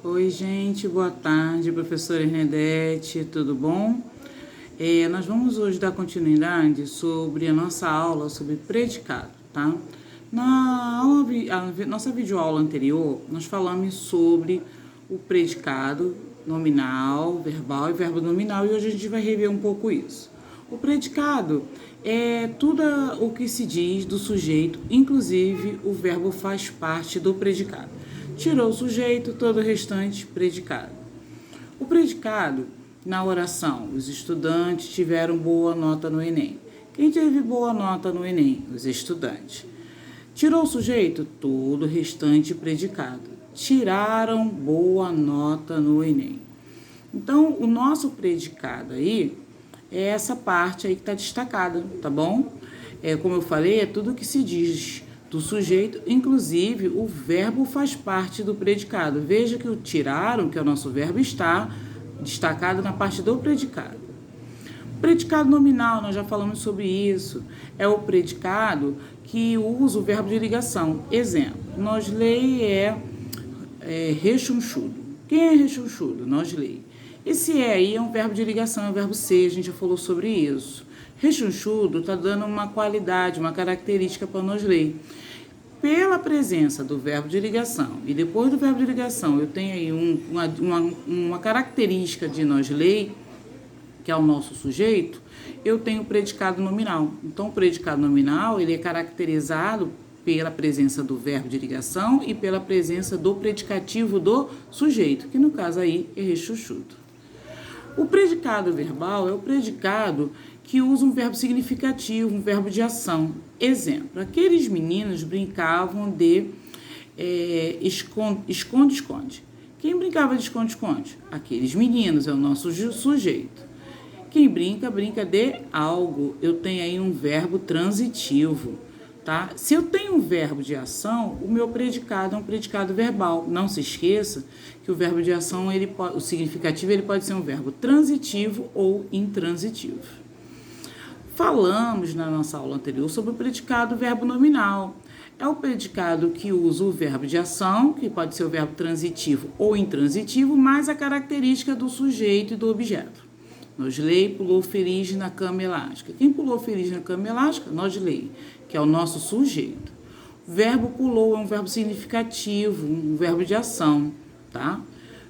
Oi, gente, boa tarde, professora Hernedete, tudo bom? Nós vamos hoje dar continuidade sobre a nossa aula sobre predicado, tá? Na aula, nossa videoaula anterior, nós falamos sobre o predicado nominal, verbal e verbo nominal, e hoje a gente vai rever um pouco isso. O predicado é tudo o que se diz do sujeito, inclusive o verbo faz parte do predicado. Tirou o sujeito, todo o restante predicado. O predicado, na oração, os estudantes tiveram boa nota no Enem. Quem teve boa nota no Enem? Os estudantes. Tirou o sujeito, todo o restante predicado. Tiraram boa nota no Enem. Então, o nosso predicado aí é essa parte aí que está destacada, tá bom? Como eu falei, é tudo que se diz do sujeito, inclusive o verbo faz parte do predicado. Veja que o tiraram, que é o nosso verbo, está destacado na parte do predicado. Predicado nominal, nós já falamos sobre isso, é o predicado que usa o verbo de ligação. Exemplo, nós lei é rechonchudo. Quem é rechonchudo? Nós lei. Esse aí é um verbo de ligação, é o verbo ser, a gente já falou sobre isso. Rechonchudo está dando uma qualidade, uma característica para nós ler. Pela presença do verbo de ligação e depois do verbo de ligação, eu tenho aí uma característica de nós ler, que é o nosso sujeito, eu tenho o predicado nominal. Então, o predicado nominal ele é caracterizado pela presença do verbo de ligação e pela presença do predicativo do sujeito, que no caso aí é rechuchudo. O predicado verbal é o predicado que usa um verbo significativo, um verbo de ação. Exemplo, aqueles meninos brincavam de esconde-esconde. Quem brincava de esconde-esconde? Aqueles meninos, é o nosso sujeito. Quem brinca, brinca de algo. Eu tenho aí um verbo transitivo, tá? Se eu tenho um verbo de ação, o meu predicado é um predicado verbal. Não se esqueça que o verbo de ação, o significativo, ele pode ser um verbo transitivo ou intransitivo. Falamos na nossa aula anterior sobre o predicado verbo nominal. É o predicado que usa o verbo de ação, que pode ser o verbo transitivo ou intransitivo, mais a característica do sujeito e do objeto. Nosley pulou feliz na cama elástica. Quem pulou feliz na cama elástica? Nosley, que é o nosso sujeito. O verbo pulou é um verbo significativo, um verbo de ação, tá?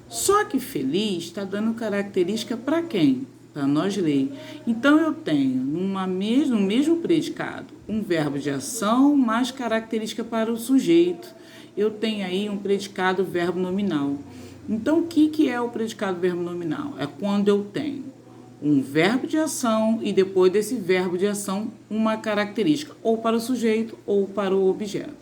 Só que feliz está dando característica para quem? Para Nosley. Então, eu tenho no mesmo predicado um verbo de ação mais característica para o sujeito. Eu tenho aí um predicado verbo nominal. Então, o que é o predicado verbo nominal? É quando eu tenho um verbo de ação e depois desse verbo de ação uma característica, ou para o sujeito ou para o objeto.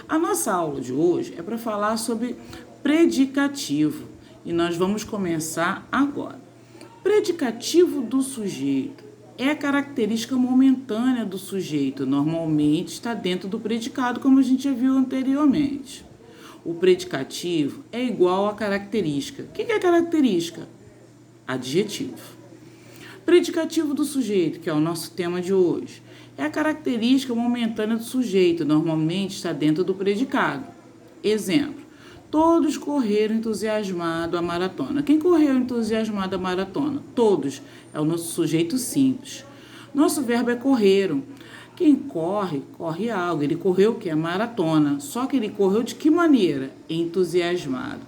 A nossa aula de hoje é para falar sobre predicativo e nós vamos começar agora. Predicativo do sujeito é a característica momentânea do sujeito, normalmente está dentro do predicado, como a gente já viu anteriormente. O predicativo é igual à característica. O que é característica? Adjetivo. Predicativo do sujeito, que é o nosso tema de hoje, é a característica momentânea do sujeito, normalmente está dentro do predicado. Exemplo, todos correram entusiasmado a maratona. Quem correu entusiasmado a maratona? Todos, é o nosso sujeito simples. Nosso verbo é correram. Quem corre, corre algo. Ele correu o que? A maratona. Só que ele correu de que maneira? Entusiasmado.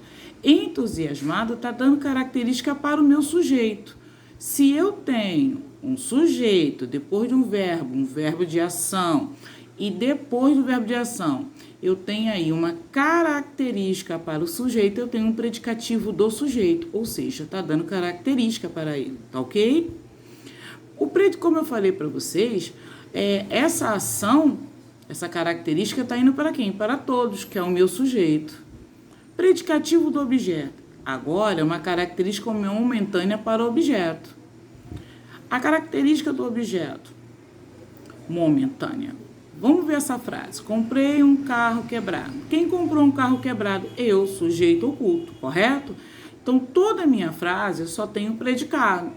Entusiasmado está dando característica para o meu sujeito. Se eu tenho um sujeito, depois de um verbo de ação, e depois do verbo de ação, eu tenho aí uma característica para o sujeito, eu tenho um predicativo do sujeito, ou seja, está dando característica para ele, tá ok? Como eu falei para vocês, essa ação, essa característica está indo para quem? Para todos, que é o meu sujeito. Predicativo do objeto. Agora, é uma característica momentânea para o objeto. A característica do objeto momentânea. Vamos ver essa frase. Comprei um carro quebrado. Quem comprou um carro quebrado? Eu, sujeito oculto, correto? Então, toda a minha frase só tem um predicado.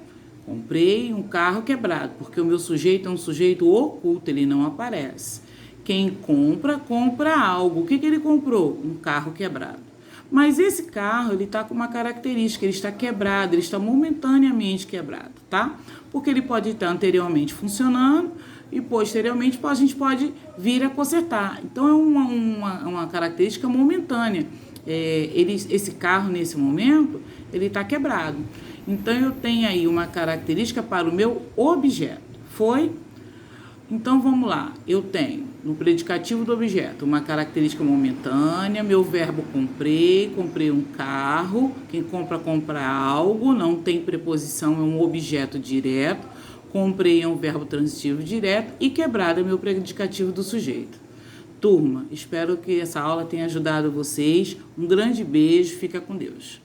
Comprei um carro quebrado, porque o meu sujeito é um sujeito oculto, ele não aparece. Quem compra, compra algo. O que ele comprou? Um carro quebrado. Mas esse carro, ele está com uma característica, ele está quebrado, ele está momentaneamente quebrado, tá? Porque ele pode estar anteriormente funcionando e posteriormente a gente pode vir a consertar. Então, é uma característica momentânea. Esse carro, nesse momento, ele está quebrado. Então, eu tenho aí uma característica para o meu objeto. Foi? Então, vamos lá. Eu tenho, no predicativo do objeto, uma característica momentânea. Meu verbo comprei um carro. Quem compra algo, não tem preposição, é um objeto direto. Comprei é um verbo transitivo direto. E quebrado é meu predicativo do sujeito. Turma, espero que essa aula tenha ajudado vocês. Um grande beijo, fica com Deus.